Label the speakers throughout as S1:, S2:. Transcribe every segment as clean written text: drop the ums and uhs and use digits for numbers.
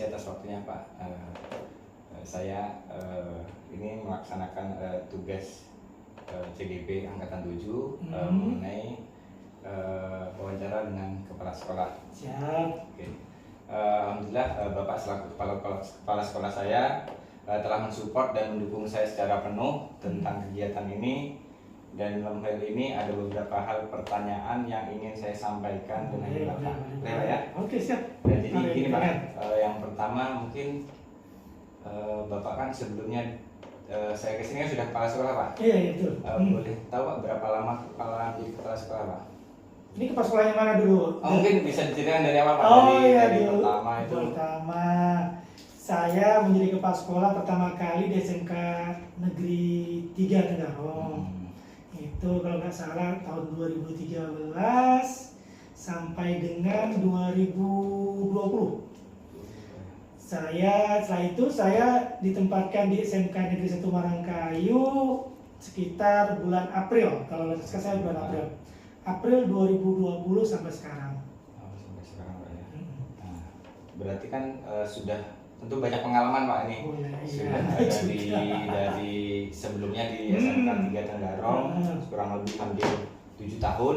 S1: kasih atas waktunya Pak. Saya ini melaksanakan tugas CGP Angkatan 7 mengenai wawancara dengan kepala sekolah.
S2: Siap.
S1: Oke. Alhamdulillah Bapak selaku kepala sekolah saya telah mensupport dan mendukung saya secara penuh tentang kegiatan ini. Dan dalam hal ini ada beberapa hal pertanyaan yang ingin saya sampaikan dengan Bapak. Boleh ya?
S2: Oke, siap.
S1: Nah, jadi gini Pak, yang pertama mungkin Bapak kan sebelumnya saya kesini kan sudah kepala sekolah Pak.
S2: Iya, betul.
S1: Boleh tahu Pak berapa lama jadi kepala sekolah Pak?
S2: Ini kepala sekolah yang mana dulu?
S1: Mungkin bisa diceritakan dari awal Pak. Dari pertama itu.
S2: Pertama, saya menjadi kepala sekolah pertama kali di SMK Negeri 3 Tenggarong. Itu kalau nggak salah tahun 2013 sampai dengan 2020. Setelah itu saya ditempatkan di SMK Negeri 1 Marangkayu sekitar bulan April. Kalau saya bulan April 2020 sampai sekarang.
S1: Sampai sekarang Pak ya. Nah, berarti kan sudah tentu banyak pengalaman Pak ini. Sudah ada dari sebelumnya di SMK 3 Tenggarong kurang lebih hampir 7 tahun.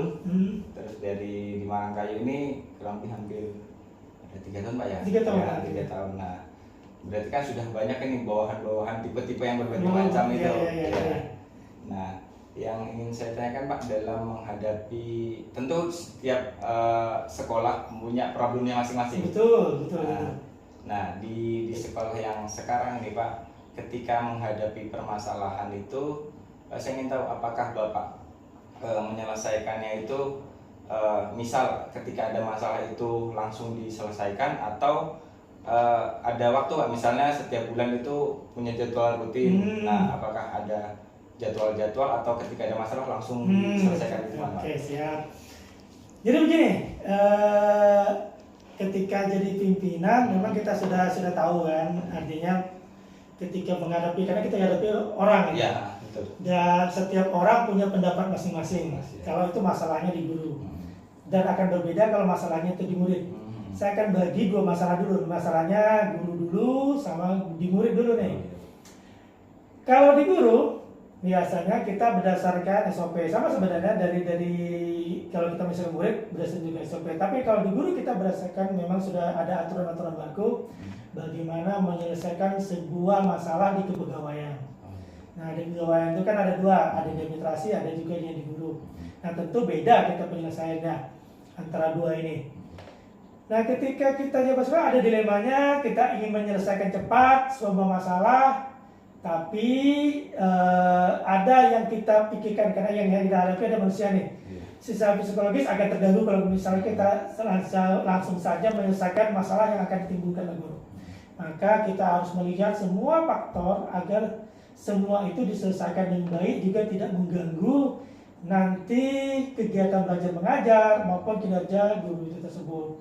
S1: Terus dari di Marangkayu ini kurang lebih hampir 3 tahun Pak ya?
S2: 3 tahun.
S1: Ya, 3 tahun. Nah, berarti kan sudah banyak ini bawahan-bawahan tipe-tipe yang berbagai macam itu. Ya. Nah, yang ingin saya tanyakan Pak dalam menghadapi tentu setiap sekolah punya problemnya masing-masing.
S2: Betul.
S1: Nah, di sekolah yang sekarang nih Pak, ketika menghadapi permasalahan itu, saya ingin tahu apakah Bapak menyelesaikannya itu misal ketika ada masalah itu langsung diselesaikan atau ada waktu Pak, misalnya setiap bulan itu punya jadwal rutin. Nah, apakah ada jadwal-jadwal atau ketika ada masalah langsung diselesaikan itu Pak?
S2: Oke, siap. Jadi begini, ketika jadi pimpinan memang kita sudah tahu kan, artinya ketika menghadapi, karena kita hadapi orang
S1: ya, betul.
S2: Dan setiap orang punya pendapat masing-masing. Kalau itu masalahnya di guru. Dan akan berbeda kalau masalahnya itu di murid. Saya akan bagi 2 masalah dulu. Masalahnya guru dulu sama di murid dulu nih. Kalau di guru biasanya kita berdasarkan SOP, sama sebenarnya dari kalau kita misalnya murid berdasarkan juga SOP. Tapi kalau di guru kita berdasarkan memang sudah ada aturan-aturan baku bagaimana menyelesaikan sebuah masalah di kepegawaian. Nah, di kepegawaian itu kan ada 2, ada di administrasi, ada juga yang di guru. Nah, tentu beda kita penyelesaiannya antara 2 ini. Nah, ketika kita jabat sekolah ada dilemanya, kita ingin menyelesaikan cepat sebuah masalah, tapi ada yang kita pikirkan karena yang kita hadapi ada manusia nih. Sisa psikologis akan terganggu kalau misalnya kita langsung saja menyelesaikan masalah yang akan ditimbulkan oleh guru. Maka kita harus melihat semua faktor agar semua itu diselesaikan dengan baik, juga tidak mengganggu nanti kegiatan belajar mengajar maupun kinerja guru itu tersebut.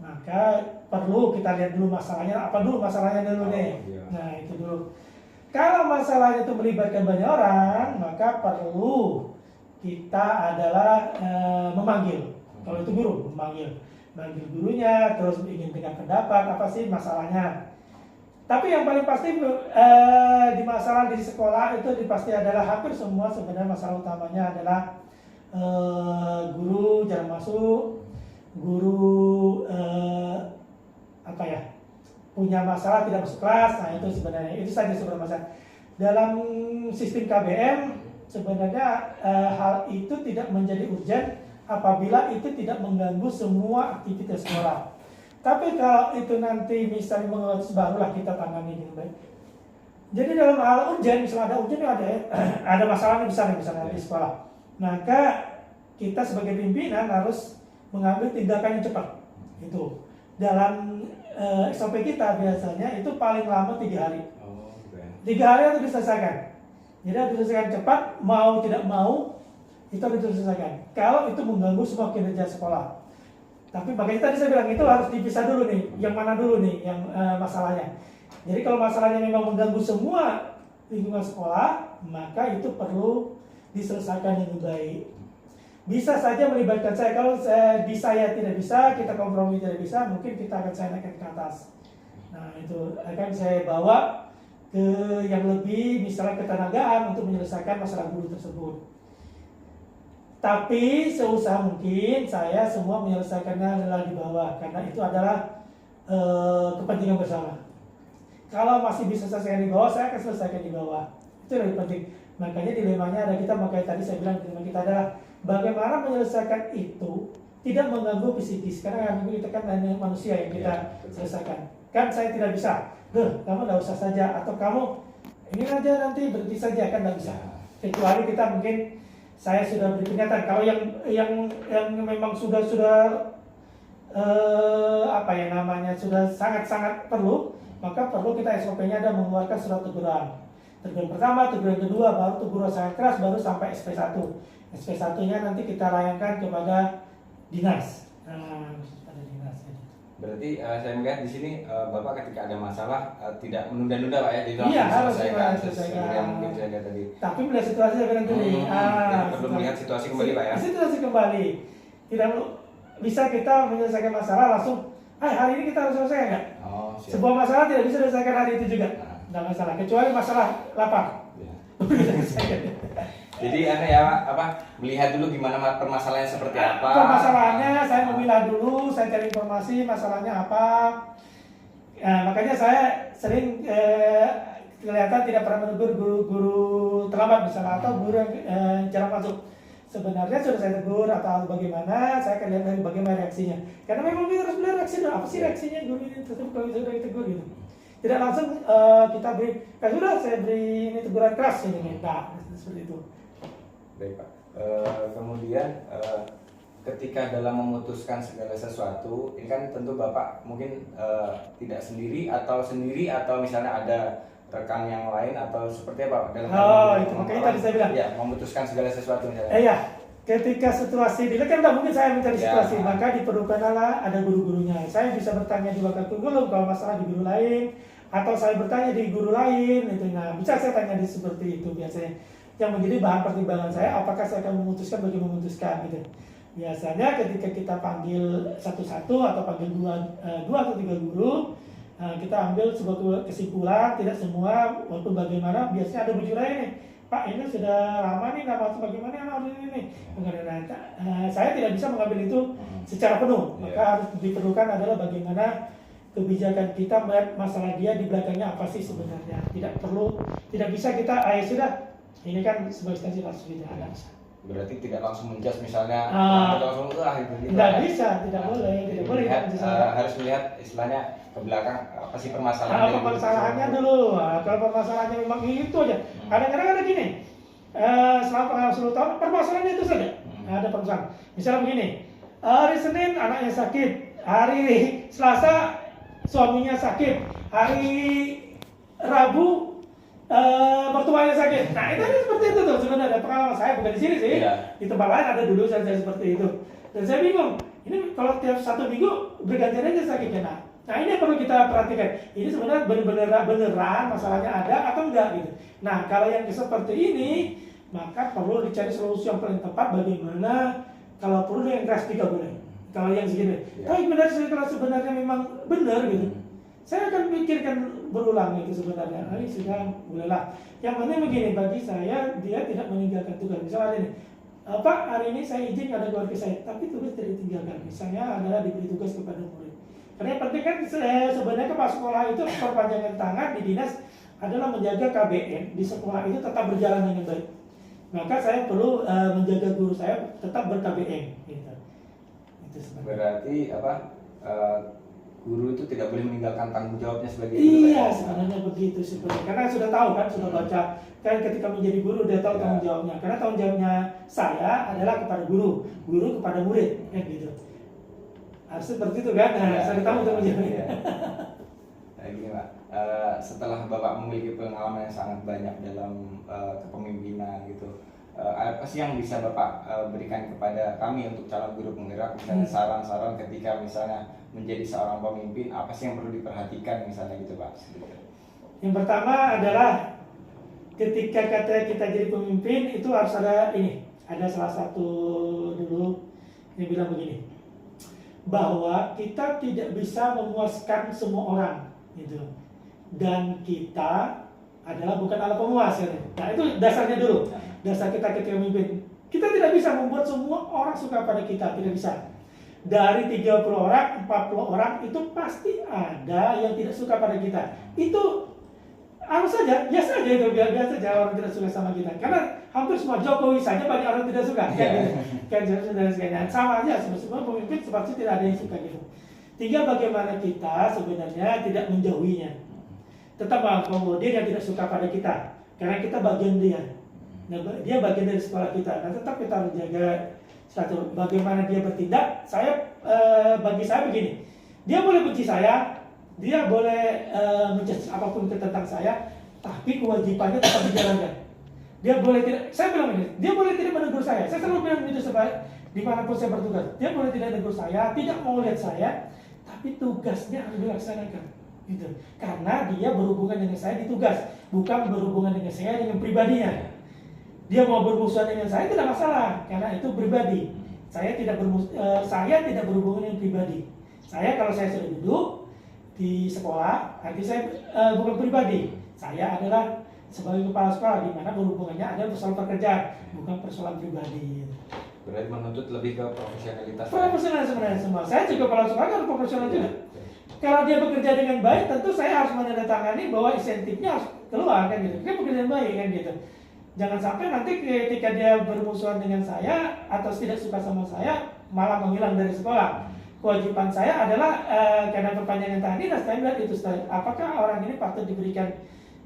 S2: Maka perlu kita lihat dulu masalahnya, apa dulu masalahnya dulu nih. Nah, itu dulu. Kalau masalahnya itu melibatkan banyak orang, maka perlu kita adalah memanggil. Kalau itu guru, manggil gurunya, terus ingin dengar pendapat apa sih masalahnya. Tapi yang paling pasti di masalah di sekolah itu pasti adalah hampir semua sebenarnya masalah utamanya adalah guru jarang masuk, guru punya masalah tidak masuk kelas. Nah, itu sebenarnya itu saja sebenarnya masalah. Dalam sistem KBM sebenarnya hal itu tidak menjadi urgent apabila itu tidak mengganggu semua aktivitas sekolah. Tapi kalau itu nanti misalnya mengalami barulah kita tangani dengan baik. Jadi dalam hal urgent, misalnya ada urgent ada masalah besar misalnya di sekolah, maka kita sebagai pimpinan harus mengambil tindakan yang cepat. Itu dalam SOP kita biasanya itu paling lama 3 hari. 3 hari harus diselesaikan. Jadi harus diselesaikan cepat, mau tidak mau itu harus diselesaikan. Kalau itu mengganggu semua kinerja sekolah. Tapi makanya tadi saya bilang itu harus dipisah dulu nih, yang mana dulu nih yang masalahnya. Jadi kalau masalahnya memang mengganggu semua lingkungan sekolah, maka itu perlu diselesaikan dengan baik. Bisa saja melibatkan saya, kalau saya tidak bisa, kita kompromi tidak bisa, mungkin kita akan saya naikkan ke atas. Nah itu akan saya bawa ke yang lebih misalnya ketenagaan untuk menyelesaikan masalah guru tersebut. Tapi seusaha mungkin saya semua menyelesaikannya adalah di bawah, karena itu adalah kepentingan bersama. Kalau masih bisa selesaikan di bawah, saya akan selesaikan di bawah. Itu yang lebih penting. Makanya dilemanya ada kita, makanya tadi saya bilang dilema kita adalah bagaimana menyelesaikan itu tidak mengganggu psikis, karena kita kan hanya manusia yang kita selesaikan. Kan saya tidak bisa, kamu tidak usah saja, atau kamu ini aja nanti berhenti saja, kan tidak bisa. Kecuali kita mungkin saya sudah beri peringatan. Kalau yang memang sudah apa ya namanya, sudah sangat perlu, maka perlu kita SOP-nya ada mengeluarkan surat teguran. Teguran pertama, teguran kedua, baru teguran sangat keras, baru sampai SP1. SP1-nya nanti kita layangkan kepada dinas. Pada dinas.
S1: Berarti saya melihat di sini Bapak ketika ada masalah tidak menunda-nunda Pak ya, jadi
S2: iya, harus
S1: selesaikan
S2: selesaikan.
S1: yang mungkin saya lihat tadi.
S2: Tapi melihat situasi saya tadi.
S1: Perlu melihat situasi kembali Pak ya.
S2: Situasi kembali. Tidak bisa kita menyelesaikan masalah langsung, hari ini kita harus selesai enggak? Sebuah masalah tidak bisa diselesaikan hari itu juga. Tidak masalah, kecuali masalah lapar.
S1: Ya. Jadi melihat dulu gimana permasalahannya seperti apa.
S2: Permasalahannya saya memilah dulu, saya cari informasi masalahnya apa. Makanya saya sering kelihatan tidak pernah menegur guru terlambat misalnya, atau guru yang jarang masuk. Sebenarnya sudah saya tegur atau bagaimana, saya akan lihat dari bagaimana reaksinya. Karena memang kita harus melihat reaksinya, apa sih reaksinya guru ini tersebut kalau sudah ditegur gitu. Tidak langsung kita beri, sudah saya beri ini teguran keras ini, enggak, seperti itu.
S1: Baik Pak. Kemudian ketika dalam memutuskan segala sesuatu, ini kan tentu Bapak mungkin tidak sendiri atau misalnya ada rekan yang lain atau seperti apa dalam
S2: itu makanya tadi saya bilang
S1: ya, memutuskan segala sesuatu misalnya.
S2: Iya, ketika situasi kan tidak mungkin saya mencari situasi, maka diperlukanlah ada guru-gurunya. Saya bisa bertanya di wakil guru kalau masalah di guru lain, atau saya bertanya di guru lain itu. Nah, bisa saya tanya di seperti itu biasanya. Yang menjadi bahan pertimbangan saya, apakah saya akan memutuskan memutuskan gitu. Biasanya ketika kita panggil satu-satu atau panggil dua atau tiga guru, kita ambil sebuah kesimpulan, tidak semua, walaupun bagaimana, biasanya ada bujur lain nih, Pak ini sudah lama nih, nggak masuk bagaimana harus ini. Saya tidak bisa mengambil itu secara penuh, maka harus diperlukan adalah bagaimana kebijakan kita melihat masalah dia di belakangnya apa sih sebenarnya. Tidak bisa kita, sudah, ini kan sebuah instansi langsung tidak ada.
S1: Berarti tidak langsung menjudge misalnya langsung gitu.
S2: Tidak bisa, tidak boleh.
S1: Harus melihat istilahnya ke belakang apa sih permasalahannya.
S2: Permasalahannya dulu. Kalau permasalahannya memang itu aja. Kadang-kadang ada gini. Selama pengalaman 10 tahun permasalahannya itu saja. Ada permasalahan. Misalnya begini. Hari Senin anaknya sakit. Hari Selasa suaminya sakit. Hari Rabu mertuanya sakit. Nah itu seperti itu tuh sebenarnya. Pengalaman saya bukan di sini sih. Di tempat lain ada dulu saya seperti itu. Dan saya bingung. Ini kalau tiap 1 minggu bergantian aja sakitnya. Nah ini yang perlu kita perhatikan. Ini sebenarnya beneran masalahnya ada atau enggak gitu. Nah kalau yang seperti ini, maka perlu dicari solusi yang paling tepat. Bagaimana kalau perlu yang keras 3 bulan. Kalau yang segini. Tapi benar kalau sebenarnya memang benar gitu. Saya akan pikirkan berulang itu sebenarnya. Ini sudah mulailah. Yang penting begini, bagi saya dia tidak meninggalkan tugas. Misalnya ini, Pak hari ini saya izin ada keluarga saya, tapi tugas tidak ditinggalkan. Misalnya adalah diberi tugas kepada murid. Karena yang penting kan sebenarnya kepala sekolah itu perpanjangan tangan di dinas adalah menjaga KBM di sekolah itu tetap berjalan dengan baik. Maka saya perlu menjaga guru saya tetap ber-KBM. Gitu. Itu sebenarnya.
S1: Berarti guru itu tidak boleh meninggalkan tanggung jawabnya sebagai guru.
S2: Iya, sebenarnya begitu sebenarnya. Karena sudah tahu kan, sudah baca kan ketika menjadi guru dia tahu tanggung jawabnya. Karena tanggung jawabnya saya adalah kepada guru kepada murid, gitu. Harus seperti itu kan. Nah, saya tahu tanggung jawabnya.
S1: Nah, gini Pak, setelah Bapak memiliki pengalaman yang sangat banyak dalam kepemimpinan gitu, apa sih yang bisa Bapak berikan kepada kami untuk calon guru penggerak, misalnya saran-saran ketika misalnya menjadi seorang pemimpin, apa sih yang perlu diperhatikan misalnya gitu Pak?
S2: Yang pertama adalah ketika kita jadi pemimpin itu harus ada salah satu dulu yang bilang begini, bahwa kita tidak bisa memuaskan semua orang. gitu. Dan kita adalah bukan alat pemuas ya. Nah itu dasarnya dulu, dasar kita ketika memimpin. Kita tidak bisa membuat semua orang suka pada kita, tidak bisa. Dari 30 orang, 40 orang itu pasti ada yang tidak suka pada kita. Itu harus saja, biasa aja itu, biasa aja orang tidak suka sama kita. Karena hampir semua Jokowi saja banyak orang tidak suka, kan gitu. Kan sama aja, semua pemimpin pasti tidak ada yang suka gitu. Tinggal bagaimana kita sebenarnya tidak menjauhinya, tetap mengakomodir yang tidak suka pada kita, karena kita bagian dia. Nah, dia bagian dari sekolah kita. Nah, tetap kita harus jaga satu, bagaimana dia bertindak. Bagi saya begini, dia boleh benci saya, dia boleh menjudge apapun tentang saya, tapi kewajibannya tetap dijalankan. Dia boleh tidak, saya bilang ini, dia boleh tidak menegur saya. Saya selalu bilang itu sebab dimanapun saya bertugas, dia boleh tidak menegur saya, tidak mau lihat saya, tapi tugasnya harus dilaksanakan. Gitu. Karena dia berhubungan dengan saya di tugas, bukan berhubungan dengan saya dengan pribadinya. Dia mau bermusuhan dengan saya tidak masalah, karena itu pribadi. Saya tidak berhubungan dengan pribadi. Kalau saya sudah duduk di sekolah, arti saya bukan pribadi. Saya adalah sebagai kepala sekolah, di mana berhubungannya ada persoalan pekerjaan, bukan persoalan pribadi.
S1: Berarti menuntut lebih ke profesionalitas.
S2: Profesional sebenarnya semua. Saya juga kepala sekolah harus profesional juga. Kalau dia bekerja dengan baik, tentu saya harus menandatangani bahwa insentifnya harus keluar kan gitu. Dia bekerja dengan baik kan gitu. Jangan sampai nanti ketika dia bermusuhan dengan saya atau tidak suka sama saya malah menghilang dari sekolah. Kewajiban saya adalah karena perpanjangan tadi, dan saya melihat itu, apakah orang ini patut diberikan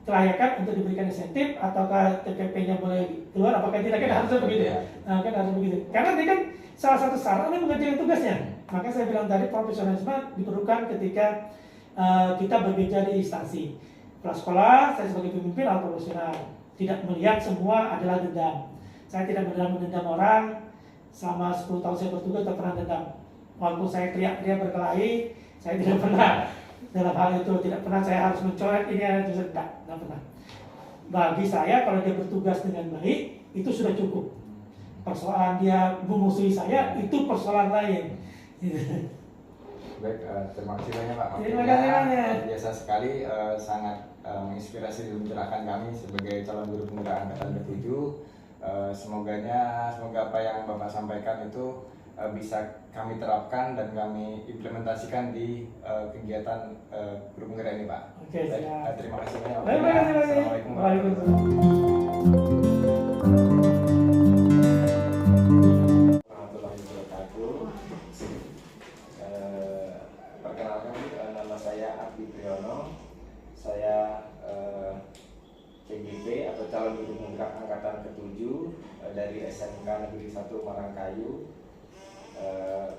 S2: kelayakan untuk diberikan insentif, ataukah TPP-nya boleh keluar, apakah tidak, kan harusnya begitu. Nah, kan harus begitu. Karena ini kan salah satu sarana mengerjakan tugasnya. Maka saya bilang tadi profesionalisme diperlukan ketika kita berbicara di instansi. Kepala sekolah, saya sebagai pemimpin harus profesional. Tidak melihat semua adalah dendam. Saya tidak mendendam orang. Selama 10 tahun saya bertugas tidak pernah dendam. Walaupun saya teriak-teriak berkelahi, saya tidak pernah dalam hal itu, tidak pernah saya harus mencoret ini, tidak pernah. Bagi saya kalau dia bertugas dengan baik itu sudah cukup. Persoalan dia memusuhi saya itu persoalan lain.
S1: Baik, terima kasih banyak Pak.
S2: Terima kasih banyak.
S1: Biasa sekali, sangat menginspirasi dan mencerahkan kami sebagai calon guru penggerak angkatan ke-7. Semoga apa yang Bapak sampaikan itu bisa kami terapkan dan kami implementasikan di kegiatan guru penggerak ini Pak.
S2: Oke, siap.
S1: Terima kasih banyak Pak.
S2: Terima kasih banyak.
S1: Assalamualaikum warahmatullahi wabarakatuh. Perkenalkan, nama saya Abdi Priyono. Saya CGP atau calon guru penggerak angkatan ke-7 dari SMK Negeri 1 Marangkayu.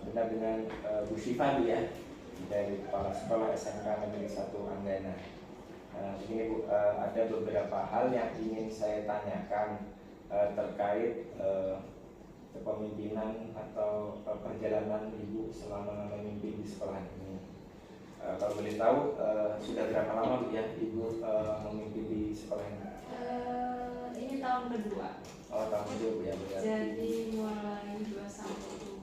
S1: Benar dengan Bu Syifa ya, dari kepala sekolah SMK Negeri 1 Anggana. Begini Bu, ada beberapa hal yang ingin saya tanyakan terkait kepemimpinan atau perjalanan Ibu selama memimpin di sekolah ini. Kalau boleh tahu, sudah berapa lama Bu ya Ibu memimpin di sekolah ini?
S3: Ini tahun kedua.
S1: Oh, tahun kedua Bu ya. Berarti.
S3: Jadi mulai 21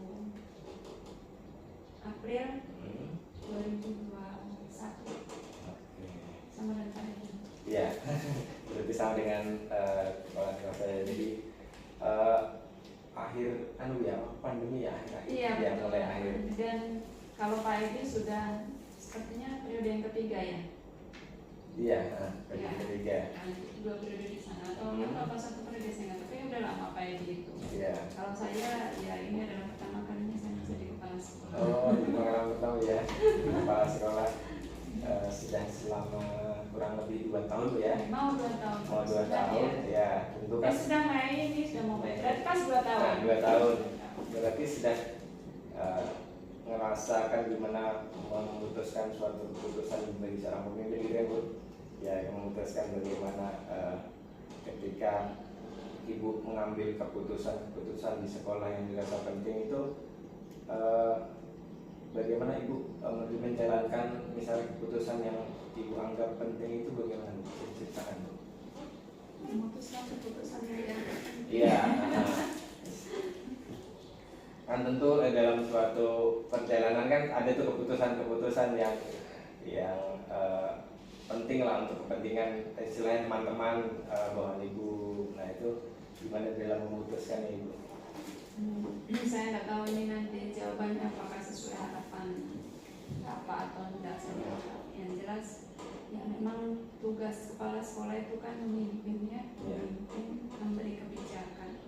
S3: April 2021 sama dengan hari ini.
S1: Iya, berarti sama dengan kepala sekolah saya. Jadi akhir pandemi ya,
S3: Iya,
S1: ya, mulai akhir.
S3: Dan kalau Pak Edi sudah sepertinya periode yang ketiga ya.
S1: Iya, periode ketiga.
S3: Dua periode di sana atau apa satu periode saya nggak tahu. Tapi udah lama Pak Edi itu.
S1: Iya.
S3: Kalau saya ya ini adalah pertama kalinya saya jadi kepala sekolah.
S1: Oh, pengalaman pertama ya, kepala sekolah sudah selama kurang lebih 2 tahun Bu ya.
S3: Mau 2 tahun.
S1: Mau 2 tahun, ya. Tentu kan.
S3: Sudah Mei ini sudah mau bayar. Berarti pas 2 tahun.
S1: Nah, 2 tahun. Berarti sudah ngerasakan gimana memutuskan suatu keputusan bagi seorang pemimpin gitu ya Bu. Ya, yang memutuskan bagaimana ketika Ibu mengambil keputusan di sekolah yang dirasa penting itu, bagaimana Ibu menjalankan misalnya keputusan yang Ibu anggap penting itu, bagaimana bisa diceritakan Bu?
S3: Memutuskan keputusan yang
S1: Iya. Kan tentu dalam suatu perjalanan kan ada tuh keputusan-keputusan
S4: yang penting lah untuk kepentingan istilahnya teman-teman bawahan ibu. Nah itu gimana dalam memutuskan ibu?
S3: Saya nggak tahu ini nanti jawabannya apakah sesuai harapan apa atau tidak saja. Yang jelas ya memang tugas kepala sekolah itu kan memimpinnya, memimpin, memberi kebijakan.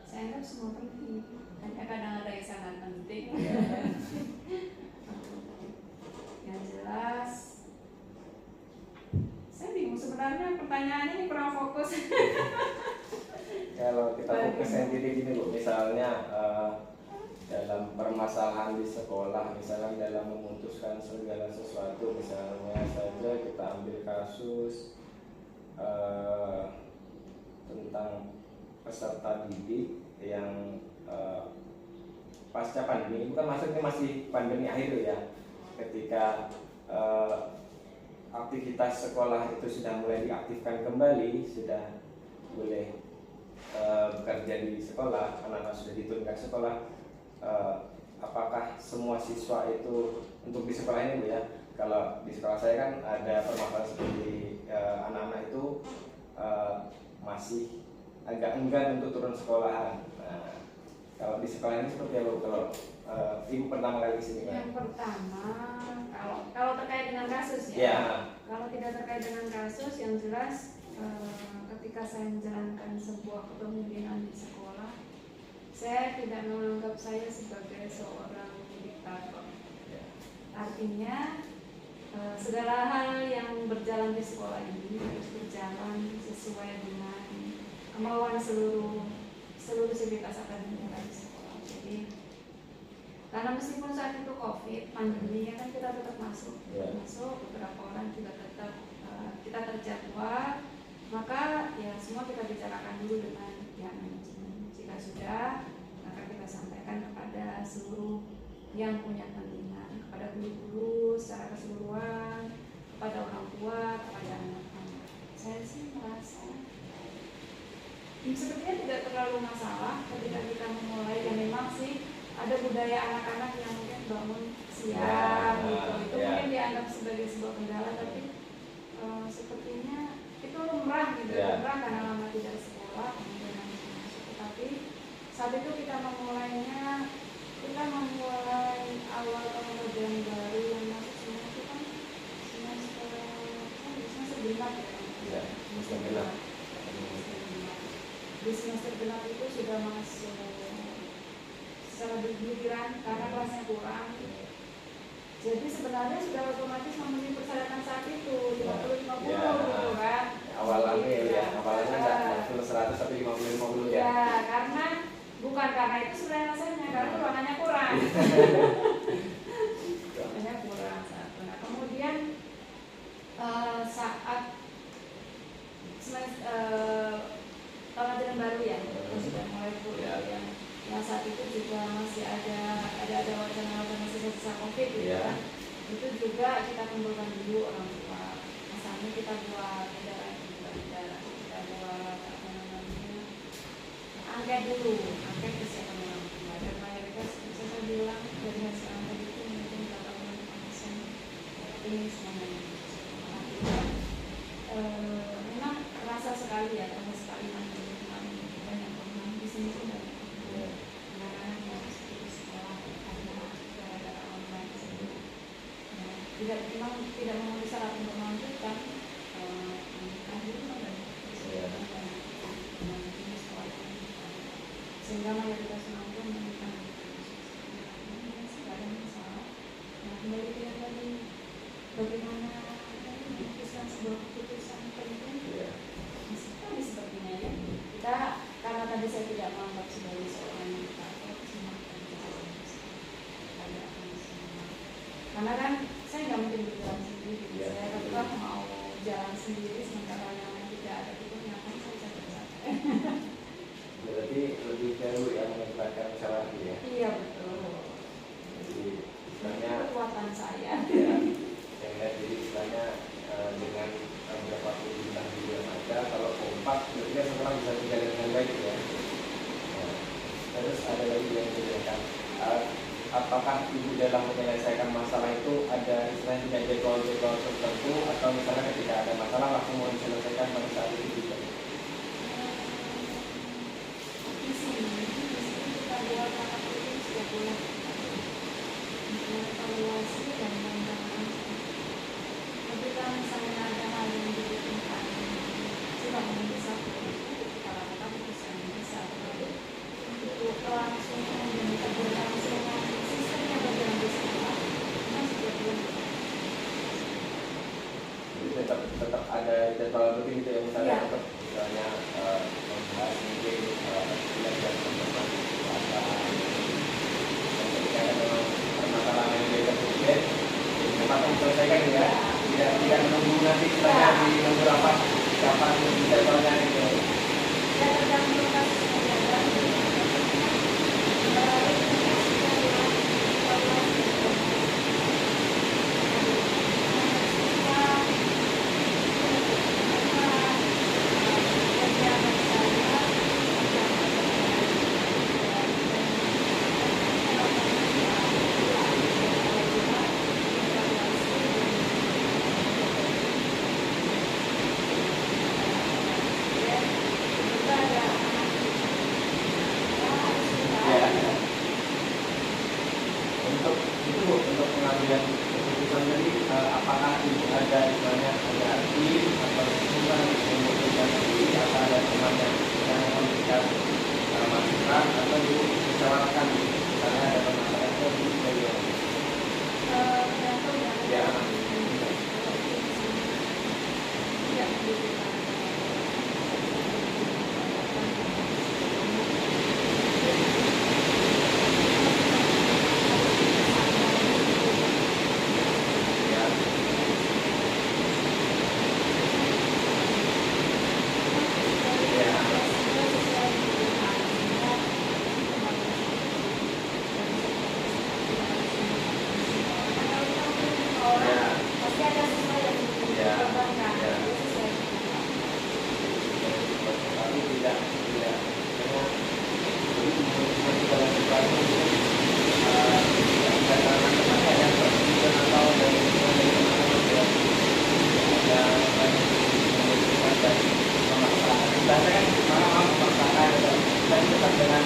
S3: Saya anggap semua penting, hanya kadang ada yang sangat penting. Yang jelas saya bingung sebenarnya, pertanyaannya ini kurang fokus.
S4: Kalau kita fokusnya jadi gini Bu, misalnya dalam permasalahan di sekolah, misalnya dalam memutuskan segala sesuatu, misalnya saja kita ambil kasus tentang peserta didik yang pasca pandemi, bukan maksudnya masih pandemi akhir ya, ketika aktivitas sekolah itu sudah mulai diaktifkan kembali, sudah boleh bekerja di sekolah, anak-anak sudah diturunkan sekolah, apakah semua siswa itu untuk di sekolah ini Bu ya? Kalau di sekolah saya kan ada permasalahan seperti anak-anak itu masih agak enggan untuk turun sekolahan. Nah, kalau di sekolah ini seperti apa Bu? Kalau ibu pertama kali kesini kan?
S3: Yang pertama, kalau terkait dengan kasus ya.
S4: Ya.
S3: Kalau tidak terkait dengan kasus, yang jelas ketika saya menjalankan sebuah kepemimpinan di sekolah, saya tidak menganggap saya sebagai seorang diktator. Artinya segala hal yang berjalan di sekolah ini harus berjalan sesuai dengan kemauan seluruh sivitas akademika di sekolah. Jadi karena meskipun saat itu COVID, pandemi kan kita tetap masuk, beberapa orang juga tetap kita terjadwal, maka ya semua kita bicarakan dulu dengan pihak manajemen. Jika sudah, maka kita sampaikan kepada seluruh yang punya kepentingan, kepada guru-guru secara keseluruhan, kepada orang tua, kepada anak-anak. Saya sih merasa sepertinya tidak terlalu masalah ketika kita memulai, dan memang sih ada budaya anak-anak yang mungkin bangun siang gitu. Itu mungkin dianggap sebagai sebuah kendala, tapi sepertinya itu lumrah gitu, lumrah karena lama tidak sekolah kemudian masuk. Tetapi saat itu kita memulai awal tahun ajaran baru yang masuk semua itu kan semester genap ya. Semester genap. Di semester genap itu sudah masuk secara bergiliran karena kelasnya kurang. Jadi sebenarnya sudah otomatis memenuhi persyaratan saat itu 50-50 gitu kan.
S4: Awalnya awalnya nggak full 100 tapi 50-50 ya.
S3: Ya, karena bukan karena itu sebenarnya alasannya, karena ruangannya kurang. Ruangannya kurang satu. Nah kemudian saat tahun ajaran baru ya, sudah mulai kuliah yang saat itu juga masih ada wacana sisa COVID gitu kan. Itu juga kita kumpulkan dulu orang tua. Misalnya kita buat edaran, kita buat apa namanya, angket dulu, angket kesiapan orang tua. Dan mayoritas bisa saya bilang dari hasil angket itu mungkin 85% ini semuanya. Memang terasa sekali ya, terasa sekali nanti banyak teman di sini pun banyak anak-anak yang di sekolah karena gara-gara online sendiri. Tidak memenuhi syarat untuk melanjutkan menikah dulu dan di sekolah sehingga mayoritas orang tua menikah. Tidak ada masalah. Nah kembali ke yang tadi, bagaimana memutuskan sebuah keputusan penting sekali sepertinya ya. Kita karena tadi saya tidak menganggap sebagai seorang diktator, karena kan saya nggak mungkin berjalan sendiri. Saya tetap mau jalan sendiri, sementara yang lain tidak ada itu ngapain saya capek-capek.
S4: Berarti lebih jauh yang melibatkan masyarakat ya.
S3: Iya betul.
S4: Jadi istilahnya
S3: kekuatan saya.
S4: Ya, saya lihat jadi istilahnya dengan beberapa pilihan yang ada, kalau kompak berarti semua bisa berjalan dengan baik ya. Terus ada lagi yang ditanyakan, apakah ibu dalam menyelesaikan masalah itu ada istilahnya tidak jadwal-jadwal tertentu, atau misalnya ketika ada masalah langsung mau diselesaikan pada saat itu juga?
S3: Di sini kita buat rapat rutin setiap bulan untuk evaluasi dan pengembangan. Ketika misalnya ada hal yang dibutuhkan sudah bisa kita lakukan bisa untuk kelangsungan dan keberlangsungan sistemnya berjalan di sekolah kan setiap bulan.
S4: Jadi tetap ada jadwal rutin gitu ya, misalnya
S3: Ya.
S4: tetap misalnya membahas mungkin belajar teman-teman bahasa, dan ketika ada memang permasalahan yang beda kemudian cepat menyelesaikan ya, tidak menunggu nanti misalnya di nunggu rapat kapan jadwalnya gitu.
S3: Dan tergantung kasusnya ya kan.
S4: Ya. Untuk pengambilan keputusan tadi, apakah itu ada misalnya ada tim atau bukan memutuskan sendiri, atau ada teman yang memberikan masukan, atau dimusyawarahkan misalnya ada permasalahan itu dari ya.
S3: Pasti ada sesuai yang dikorbankan.
S4: Tapi tidak memang jadi dalam situasi itu ada teman-temannya yang berpikir atau dari teman-teman ya ada memutuskan dan memaksakan. Biasanya kan malah memaksakan dan tetap dengan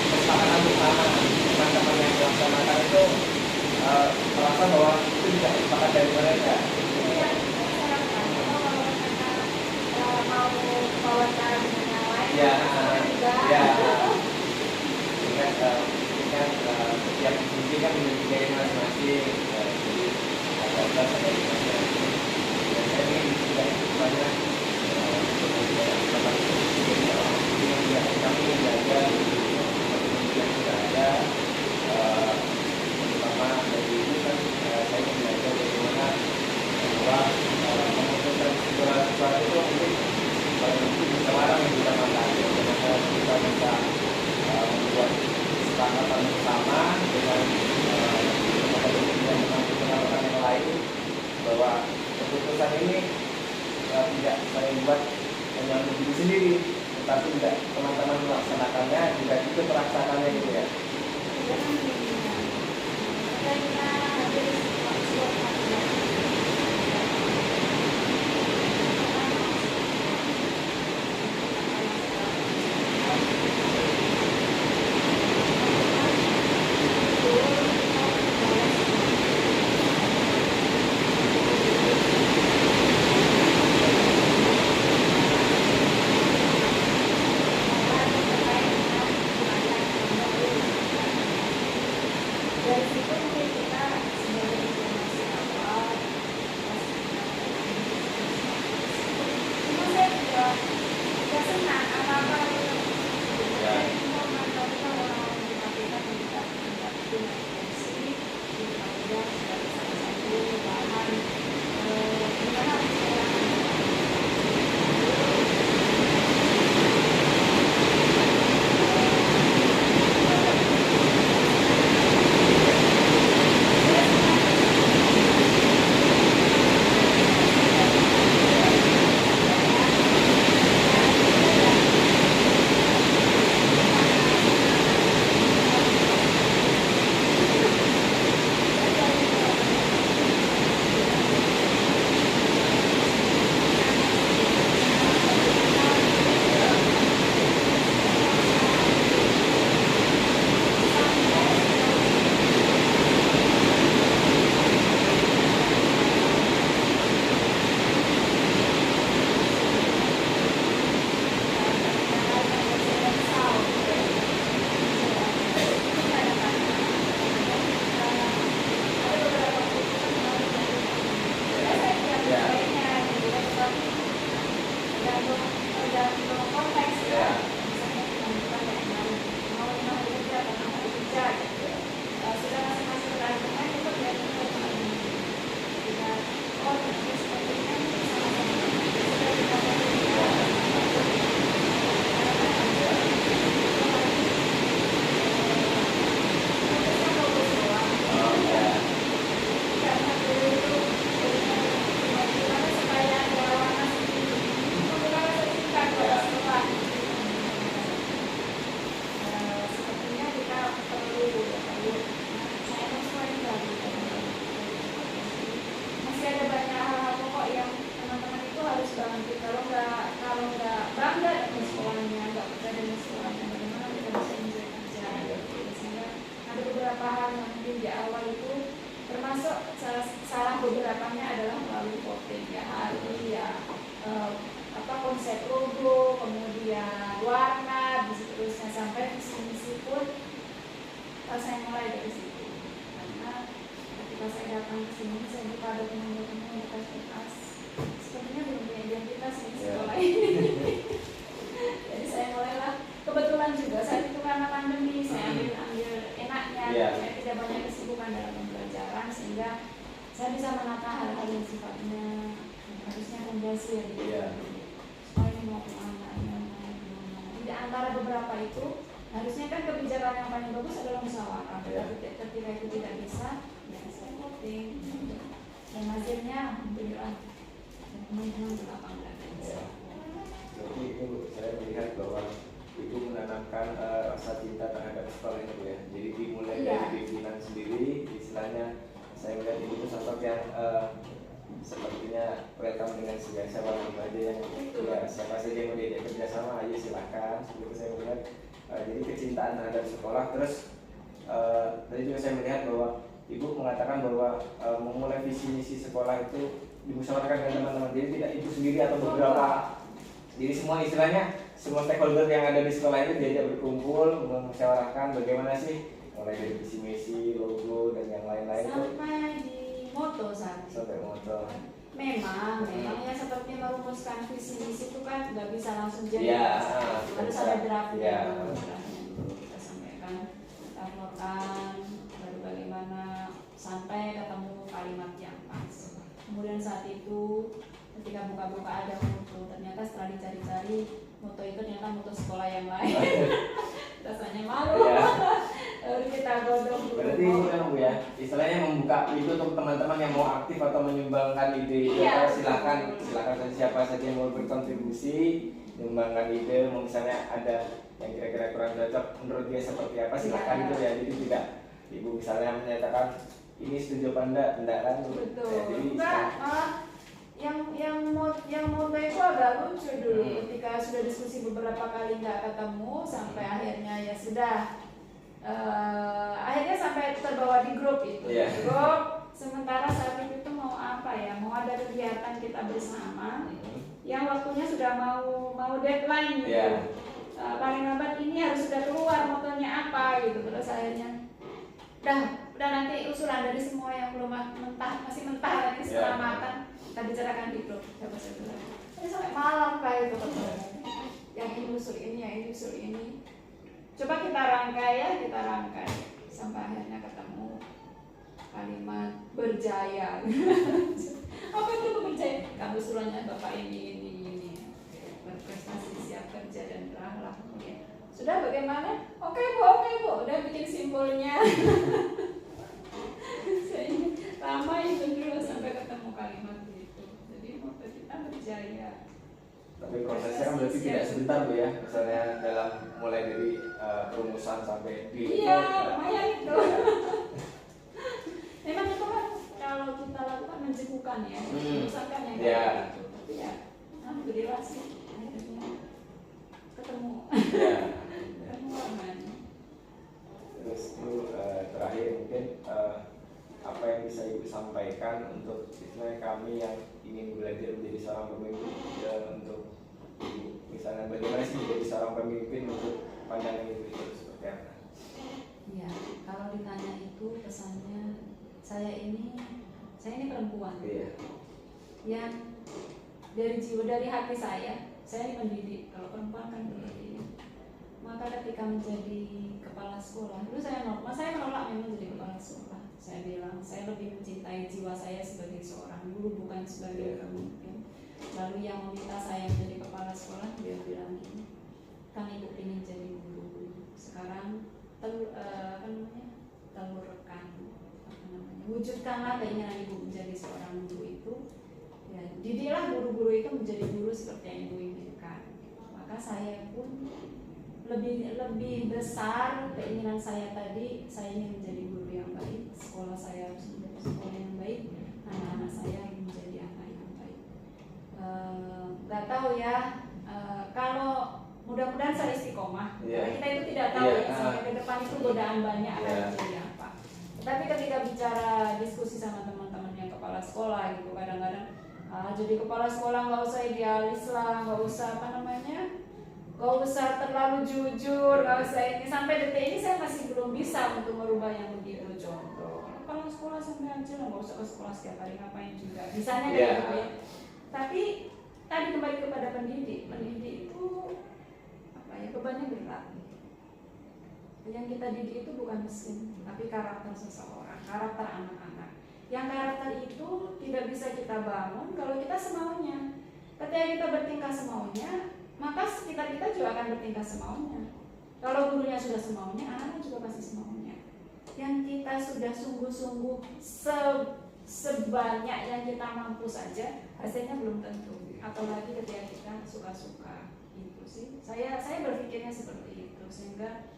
S4: kesepakatan bersama teman-teman yang melaksanakan itu merasa bahwa itu tidak sepakat dari mereka. Ya, ya. Dengan setiap divisi kan memiliki gaya masing-masing. Jadi ada kelas ada masing-masing. Dan saya ingin juga banyak kami menjaga yang sudah ada, terutama dari ini kan saya ingin belajar bagaimana bahwa memutuskan segala sesuatu itu mungkin musyawarah yang kita makan, bagaimana kita bisa membuat kesepakatan bersama dengan teman-teman yang lain, bahwa keputusan ini tidak saya buat hanya untuk diri sendiri, tetapi juga teman-teman melaksanakannya juga ikut melaksanakannya gitu ya.
S3: Dari situ mungkin kita sebagai informasi awal, cuma saya juga senang apa-apa semua mantapkan orang-orang di KPK kita mendapatkan informasi kemudian dari salah satu bahan gimana ada teman-teman bekas-bekas sepertinya belum punya identitas di sekolah ini. Jadi saya mulailah, kebetulan juga saat itu karena pandemi saya ambil enaknya, saya tidak banyak kesibukan dalam pembelajaran sehingga saya bisa menata hal-hal yang sifatnya harusnya fondasi ya gitu. Sekolah ini mau kemana, di antara beberapa itu harusnya kan kebijakan yang paling bagus adalah musyawarah, tapi ketika itu tidak bisa, ya saya voting dan hasilnya alhamdulillah teman-teman berlapang dada.
S4: Jadi itu saya melihat bahwa ibu menanamkan rasa cinta terhadap sekolah itu ya. Jadi dimulai dari pimpinan sendiri, istilahnya saya melihat ibu itu sosok yang sepertinya welcome dengan segala siapa aja yang ya siapa saja yang mau diajak kerjasama aja silahkan. Seperti saya melihat jadi kecintaan terhadap sekolah. Terus tadi juga saya melihat bahwa ibu mengatakan bahwa memulai visi misi sekolah itu dimusyawarahkan dengan teman-teman. Jadi tidak ibu sendiri atau beberapa. Jadi semua istilahnya semua stakeholder yang ada di sekolah itu diajak berkumpul memusyawarahkan bagaimana sih mulai dari visi misi, logo dan yang lain-lain itu.
S3: Sampai di moto saat itu.
S4: Sampai moto.
S3: Memang ya seperti merumuskan visi misi itu kan nggak bisa langsung jadi. Harus ada draftnya dulu, kita sampaikan, kita uploadkan, baru bagaimana sampai ketemu kalimat yang pas. Kemudian saat itu ketika buka-buka ada moto, ternyata setelah dicari-cari moto itu ternyata moto sekolah yang lain. Rasanya malu. Lalu kita godong.
S4: Berarti itu kan Bu ya, istilahnya membuka itu untuk teman-teman yang mau aktif atau menyumbangkan ide itu. Silakan siapa saja yang mau berkontribusi, menyumbangkan ide, misalnya ada yang kira-kira kurang cocok menurut dia seperti apa, silakan itu ya. Jadi tidak ibu misalnya menyatakan ini setuju apa enggak kan?
S3: Betul.
S4: Ya, jadi
S3: yang moto itu agak lucu dulu ketika sudah diskusi beberapa kali nggak ketemu sampai akhirnya ya sudah akhirnya sampai terbawa di grup itu. Grup sementara saat itu mau apa ya, mau ada kegiatan kita bersama yang waktunya sudah mau deadline gitu. Paling lambat ini harus sudah keluar motonya apa gitu. Terus akhirnya udah nanti usulan dari semua yang belum masih mentah lagi setelah matang kita bicarakan di grup. Siapa saya bilang ini sampai malam kayak itu yang ini usul ini, yang ini usul ini. Coba kita rangkai sampai akhirnya ketemu kalimat berjaya. Apa itu berjaya? Kamu usulannya bapak ini berprestasi, siap kerja dan berakhlak. Sudah bagaimana? Oke bu, udah bikin simpulnya. Saya lama itu dulu sampai ketemu kalimat itu. Jadi moto kita berjaya.
S4: tapi prosesnya kan berarti tidak sebentar Bu ya, misalnya dalam mulai dari perumusan sampai di
S3: lumayan itu. Memang itu kan kalau kita lakukan menjemukan ya, misalkan yang gitu. Tapi ya, alhamdulillah sih akhirnya ketemu. Aman.
S4: Terus itu terakhir mungkin apa yang bisa Ibu sampaikan untuk istilahnya kami yang ingin belajar menjadi seorang pemimpin untuk Ibu, misalnya bagaimana sih menjadi seorang pemimpin untuk pandangan Ibu itu seperti apa?
S3: Ya, kalau ditanya itu pesannya saya ini perempuan. Yang dari jiwa, dari hati saya ini mendidik. Kalau perempuan kan berarti. Maka ketika menjadi kepala sekolah, dulu saya menolak memang jadi kepala sekolah. Saya bilang saya lebih mencintai jiwa saya sebagai seorang guru, bukan sebagai pemimpin. Lalu yang meminta saya menjadi kepala sekolah, dia bilang gini, kan ibu ingin jadi guru. Sekarang wujudkanlah keinginan ibu menjadi seorang guru itu. Ya, didiklah guru-guru itu menjadi guru seperti yang ibu inginkan. Maka saya pun lebih besar keinginan saya tadi, saya ingin menjadi guru yang baik, sekolah saya harus menjadi sekolah yang baik, anak-anak saya menjadi anak yang baik. Gak tahu ya, kalau mudah-mudahan saya istiqomah. Karena kita itu tidak tahu ya sampai ke depan itu godaan banyak akan menjadi apa. Tapi ketika bicara diskusi sama teman-teman yang kepala sekolah gitu, kadang-kadang jadi kepala sekolah nggak usah idealis lah, nggak usah gak usah terlalu jujur, gak usah ini. Sampai detik ini saya masih belum bisa untuk merubah yang begitu. Contoh, kalau
S5: sekolah sampai aja lah, nggak usah ke sekolah setiap hari, ngapain juga, misalnya
S4: Iya.
S5: gitu ya. Tapi tadi kembali kepada pendidik itu apa ya, bebannya berat. Yang kita didik itu bukan mesin, tapi karakter seseorang, karakter anak-anak. Yang karakter itu tidak bisa kita bangun kalau kita semaunya. Ketika kita bertingkah semaunya, maka sekitar kita juga akan bertingkah semaunya. Kalau gurunya sudah semaunya, anak-anak juga pasti semaunya. Yang kita sudah sungguh-sungguh sebanyak yang kita mampu saja, hasilnya belum tentu. Apalagi ketika kita suka-suka, itu sih. Saya berpikirnya seperti itu, sehingga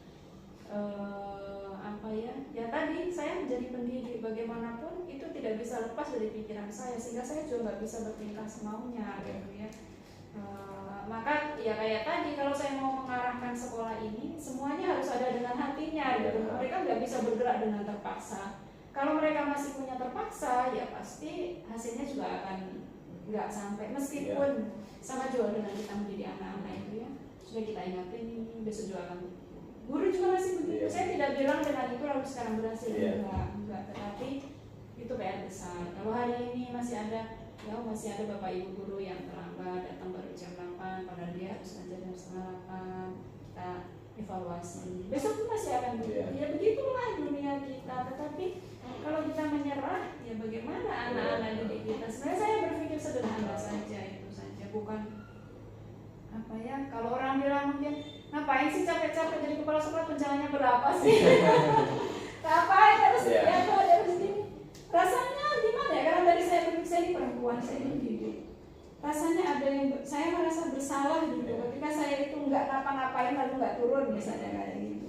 S5: apa ya? Ya tadi saya menjadi pendidik, bagaimanapun itu tidak bisa lepas dari pikiran saya, sehingga saya juga nggak bisa bertingkah semaunya, gitu ya. Maka ya kayak tadi, kalau saya mau mengarahkan sekolah ini, semuanya harus ada dengan hatinya, gitu. Mereka nggak bisa bergerak dengan terpaksa. Kalau mereka masih punya terpaksa, ya pasti hasilnya juga akan nggak sampai. Meskipun sama juga dengan kita mendidik anak-anak itu ya, sudah kita ingatin ini, besok juga akan. Guru juga masih begitu. Saya tidak bilang dengan itu lalu sekarang berhasil, enggak. Tetapi itu PR besar. Kalau hari ini masih ada bapak ibu guru yang terlambat datang baru jam 8, padahal dia harus ngajar jam 7:30, kita evaluasi. Besok pun masih akan begitu. Ya begitulah dunia kita. Tetapi kalau kita menyerah, ya bagaimana anak-anak didik kita? Sebenarnya saya berpikir sederhana saja, itu saja. Bukan apa ya? Kalau orang bilang mungkin ngapain sih capek-capek jadi kepala sekolah, tunjangannya berapa sih? Ngapain harus harus gini? Rasanya gimana ya? Karena dari saya ini perempuan, saya dididik. Rasanya ada yang saya merasa bersalah gitu ketika saya itu nggak ngapa-ngapain lalu nggak turun misalnya kayak gitu.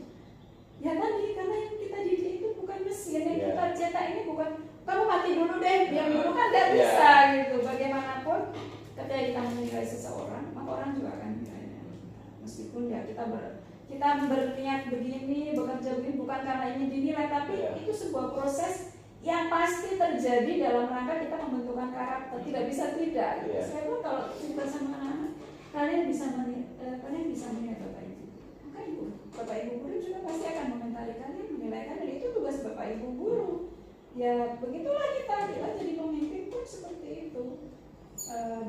S5: Ya tadi karena yang kita didik itu bukan mesin, yang kita cetak ini bukan kamu mati dulu deh, biar dulu kan nggak bisa gitu. Bagaimanapun ketika kita menilai seseorang, maka orang juga akan menilainya. Meskipun ya kita berniat begini, bekerja begini bukan karena ini dinilai, tapi itu sebuah proses yang pasti terjadi dalam rangka kita membentukkan karakter. Tidak bisa tidak. Saya pun kalau cerita sama anak-anak, kalian bisa melihat bapak ibu. Maka bapak ibu guru juga pasti akan mengomentari kalian, menilai kalian. Itu tugas bapak ibu guru. Ya begitulah kita jadi pemimpin pun seperti itu.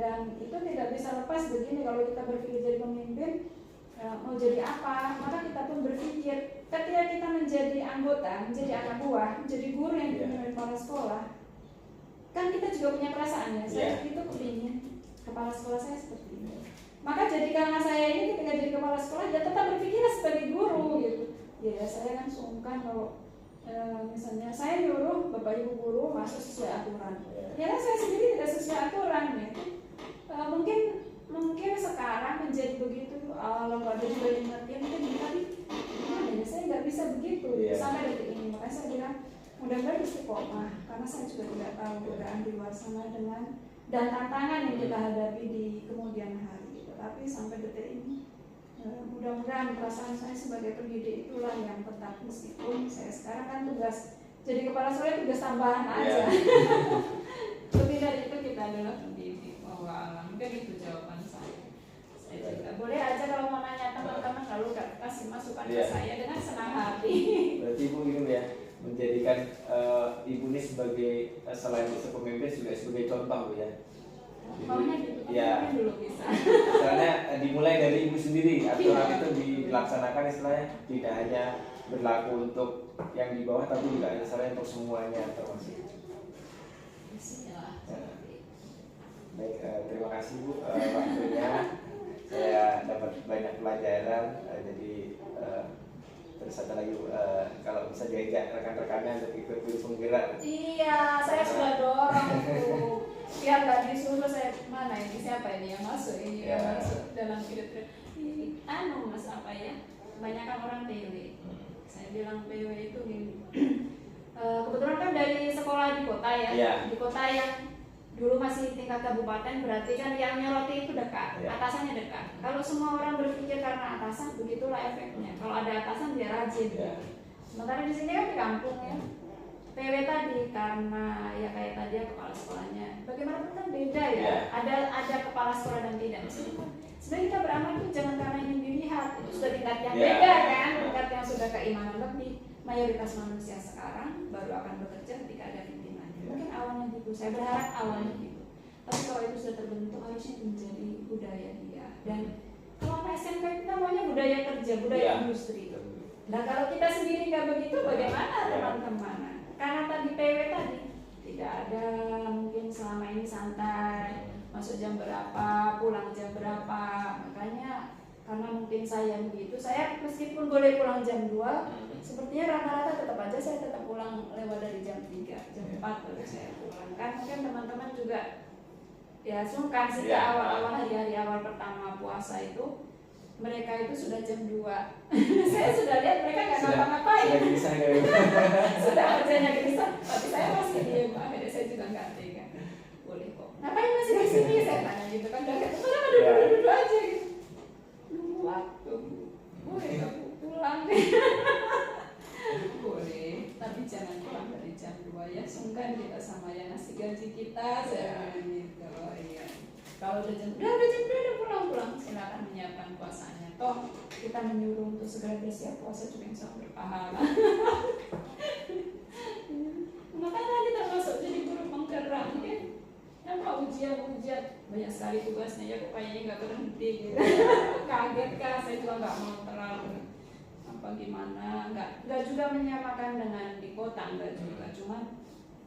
S5: Dan itu tidak bisa lepas begini. Kalau kita berpikir jadi pemimpin, mau jadi apa, maka kita pun berpikir ketika kita menjadi anggota, menjadi anak buah, menjadi guru yang dipimpin kepala sekolah, kan kita juga punya perasaan ya. Saya itu kepingin kepala sekolah saya seperti ini. Maka jadikanlah saya ini ketika jadi kepala sekolah ya tetap berpikir sebagai guru gitu. Ya saya kan sungkan kalau misalnya saya nyuruh bapak ibu guru masuk sesuai aturan. Ya saya sendiri tidak sesuai aturan ya. Mungkin sekarang menjadi begitu, kalau nggak ada juga ingetin, mungkin tadi gimana ya, saya nggak bisa begitu sampai detik ini. Makanya saya bilang mudah-mudahan istiqomah, karena saya juga tidak tahu godaan di luar sana dan tantangan yang kita hadapi di kemudian hari gitu. Tapi sampai detik ini mudah-mudahan perasaan saya sebagai pendidik itulah yang tetap, meskipun saya sekarang kan tugas jadi kepala sekolah tugas tambahan aja. Lebih dari itu kita adalah pendidik. Mungkin itu jawaban saya. Boleh aja kalau mau nanya teman-teman lalu kasih masukan ke saya dengan senang hati.
S4: Berarti Ibu ini ya menjadikan Ibu ini sebagai selain pemimpin juga sebagai contoh Bu ya.
S5: Maunya gitu, dulu bisa.
S4: Karena dimulai dari Ibu sendiri, aturan itu dilaksanakan istilahnya tidak hanya berlaku untuk yang di bawah, tapi juga istilahnya untuk semuanya termasuk. Baik, terima kasih Bu waktunya. Saya dapat banyak pelajaran, jadi terus satu lagi Bu, kalau bisa diajak rekan-rekannya untuk ikut penggerak.
S5: Iya, saya sudah dorong tuh. Biar nggak disuruh saya mana ini siapa ini yang masuk yang masuk dalam hidup. Mas apa ya? Kebanyakan orang PW. Saya bilang PW itu gini. Kebetulan kan dari sekolah di kota ya, di kota yang dulu masih tingkat kabupaten, berarti kan yang nyoroti itu dekat, atasannya dekat. Kalau semua orang berpikir karena atasan, begitulah efeknya. Kalau ada atasan dia rajin. Sementara di sini kan di kampung ya, PW tadi karena ya kayak tadi ya kepala sekolahnya, bagaimanapun kan beda ya. Ada kepala sekolah dan tidak. Sebenarnya kita beramal itu jangan karena ingin dilihat, itu sudah tingkat yang beda kan, tingkat yang sudah keimanan lebih. Mayoritas manusia sekarang baru akan bekerja ketika ada awalnya gitu, saya berharap awalnya gitu. Tapi kalau itu sudah terbentuk harusnya menjadi budaya dia. Dan kalau anak SMK kita maunya budaya kerja, budaya
S4: Iya.
S5: industri. Nah kalau kita sendiri nggak begitu, bagaimana teman-teman? Karena tadi PW tadi tidak ada, mungkin selama ini santai, masuk jam berapa, pulang jam berapa. Makanya karena mungkin saya begitu, saya meskipun boleh pulang jam 2, sepertinya rata-rata tetap aja saya tetap pulang lewat dari jam 3, jam 4 baru saya pulang. Kan mungkin teman-teman juga ya sungkan sejak awal-awal hari-hari awal pertama puasa itu mereka itu sudah jam 2. Saya sudah lihat mereka nggak ngapa-ngapain.
S4: Sudah bisa gitu.
S5: Sudah kerjanya bisa, tapi saya masih diem. Akhirnya saya juga nggak tega. Boleh kok. Ngapain masih di sini? Saya tanya gitu kan. Udah gitu, kenapa duduk-duduk aja gitu. Nunggu waktu. Boleh kamu pulang deh. Boleh, tapi jangan pulang dari jam 2 ya. Sungkan kita sama yang ngasih gaji kita. Saya bilang gitu. Oh, iya. Kalau udah jam 2 udah pulang-pulang, silakan menyiapkan puasanya. Toh kita menyuruh untuk segera bersiap puasa juga insya Allah berpahala. Makanya nanti termasuk jadi guru penggerak kan. Apa ujian banyak sekali tugasnya ya, kok kayaknya nggak berhenti gitu. Kaget kah? Saya juga nggak mau terlalu apa gimana. Nggak juga menyamakan dengan di kota, nggak juga. Cuman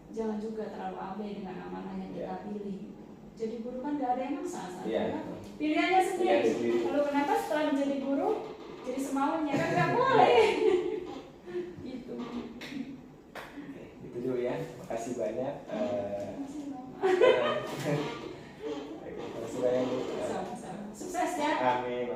S5: jangan juga terlalu abai dengan amanah yang kita pilih. Jadi guru kan gak ada yang maksa, pilihannya sendiri. Lalu kenapa setelah menjadi guru jadi semaunya kan gak boleh. Gitu.
S4: Itu dulu ya. Makasih banyak. Makasih banyak Bu.
S5: Sama-sama. Sukses ya.
S4: Amin.